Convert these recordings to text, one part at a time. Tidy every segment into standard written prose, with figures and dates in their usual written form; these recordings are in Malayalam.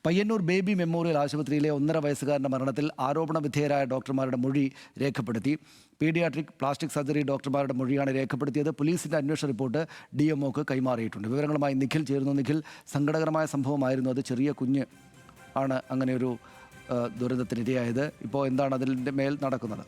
പയ്യന്നൂർ ബേബി മെമ്മോറിയൽ ആശുപത്രിയിലെ 1.5 വയസ്സുകാരൻ്റെ മരണത്തിൽ ആരോപണ വിധേയരായ ഡോക്ടർമാരുടെ മൊഴി രേഖപ്പെടുത്തി. പീഡിയാട്രിക് പ്ലാസ്റ്റിക് സർജറി ഡോക്ടർമാരുടെ മൊഴിയാണ് രേഖപ്പെടുത്തിയത്. പോലീസിന്റെ അന്വേഷണ റിപ്പോർട്ട് DMOക്ക് കൈമാറിയിട്ടുണ്ട്. വിവരങ്ങളുമായി നിഖിൽ ചേരുന്നു. നിഖിൽ, സങ്കടകരമായ സംഭവമായിരുന്നു അത്. ചെറിയ കുഞ്ഞ് ആണ് അങ്ങനെയൊരു ദുരന്തത്തിനിരയായത്. ഇപ്പോൾ എന്താണ് അതിൻ്റെ മേൽ നടക്കുന്നത്?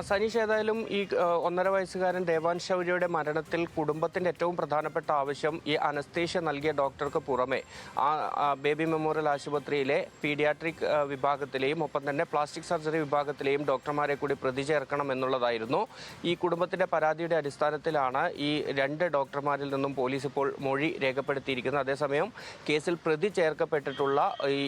സനീഷ്, ഏതായാലും ഈ 1.5 വയസ്സുകാരൻ ദേവാൻ ശൗര്യയുടെ മരണത്തിൽ കുടുംബത്തിൻ്റെ ഏറ്റവും പ്രധാനപ്പെട്ട ആവശ്യം ഈ അനസ്തേഷ്യ നൽകിയ ഡോക്ടർക്ക് പുറമെ ബേബി മെമ്മോറിയൽ ആശുപത്രിയിലെ പീഡിയാട്രിക് വിഭാഗത്തിലെയും ഒപ്പം തന്നെ പ്ലാസ്റ്റിക് സർജറി വിഭാഗത്തിലെയും ഡോക്ടർമാരെ കൂടി പ്രതി ചേർക്കണം എന്നുള്ളതായിരുന്നു. ഈ കുടുംബത്തിൻ്റെ പരാതിയുടെ അടിസ്ഥാനത്തിലാണ് ഈ 2 ഡോക്ടർമാരിൽ നിന്നും പോലീസ് ഇപ്പോൾ മൊഴി രേഖപ്പെടുത്തിയിരിക്കുന്നത്. അതേസമയം കേസിൽ പ്രതി ചേർക്കപ്പെട്ടിട്ടുള്ള ഈ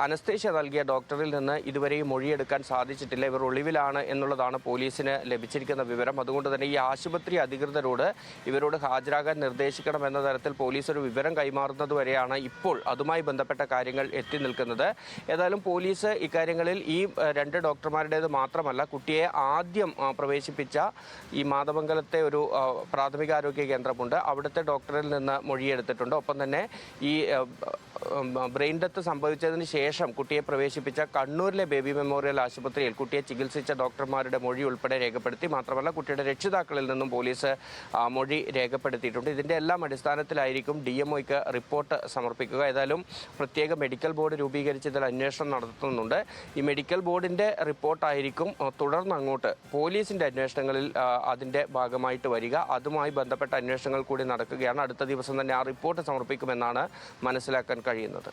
അനസ്തേഷ്യ നൽകിയ ഡോക്ടറിൽ നിന്ന് ഇതുവരെയും മൊഴിയെടുക്കാൻ സാധിച്ചിട്ടില്ല. ഇവർ ഒളിവിലാണ് എന്നുള്ളതാണ് പോലീസിന് ലഭിച്ചിരിക്കുന്ന വിവരം. അതുകൊണ്ട് തന്നെ ഈ ആശുപത്രി അധികൃതരോട് ഇവരോട് ഹാജരാകാൻ നിർദ്ദേശിക്കണം എന്ന തരത്തിൽ പോലീസ് ഒരു വിവരം കൈമാറുന്നത് വരെയാണ് ഇപ്പോൾ അതുമായി ബന്ധപ്പെട്ട കാര്യങ്ങൾ എത്തി നിൽക്കുന്നത്. ഏതായാലും പോലീസ് ഇക്കാര്യങ്ങളിൽ ഈ 2 ഡോക്ടർമാരുടേത് മാത്രമല്ല, കുട്ടിയെ ആദ്യം പ്രവേശിപ്പിച്ച ഈ മാതമംഗലത്തെ ഒരു പ്രാഥമികാരോഗ്യ കേന്ദ്രമുണ്ട്, അവിടുത്തെ ഡോക്ടറിൽ നിന്ന് മൊഴിയെടുത്തിട്ടുണ്ട്. ഒപ്പം തന്നെ ഈ ബ്രെയിൻ ഡെത്ത് സംഭവിച്ചതിന് ശേഷം കുട്ടിയെ പ്രവേശിപ്പിച്ച കണ്ണൂരിലെ ബേബി മെമ്മോറിയൽ ആശുപത്രിയിൽ കുട്ടിയെ ചികിത്സിച്ച ഡോക്ടർമാരുടെ മൊഴി ഉൾപ്പെടെ രേഖപ്പെടുത്തി. മാത്രമല്ല, കുട്ടിയുടെ രക്ഷിതാക്കളിൽ നിന്നും പോലീസ് മൊഴി രേഖപ്പെടുത്തിയിട്ടുണ്ട്. ഇതിൻ്റെ എല്ലാം അടിസ്ഥാനത്തിലായിരിക്കും DMOയ്ക്ക് റിപ്പോർട്ട് സമർപ്പിക്കുക. ഏതായാലും പ്രത്യേക മെഡിക്കൽ ബോർഡ് രൂപീകരിച്ച് ഇതിൽ അന്വേഷണം നടത്തുന്നുണ്ട്. ഈ മെഡിക്കൽ ബോർഡിൻ്റെ റിപ്പോർട്ടായിരിക്കും തുടർന്ന് അങ്ങോട്ട് പോലീസിൻ്റെ അന്വേഷണങ്ങളിൽ അതിൻ്റെ ഭാഗമായിട്ട് വരിക. അതുമായി ബന്ധപ്പെട്ട അന്വേഷണങ്ങൾ കൂടി നടക്കുകയാണ്. അടുത്ത ദിവസം തന്നെ ആ റിപ്പോർട്ട് സമർപ്പിക്കുമെന്നാണ് മനസ്സിലാക്കാൻ കഴിയുന്നത്.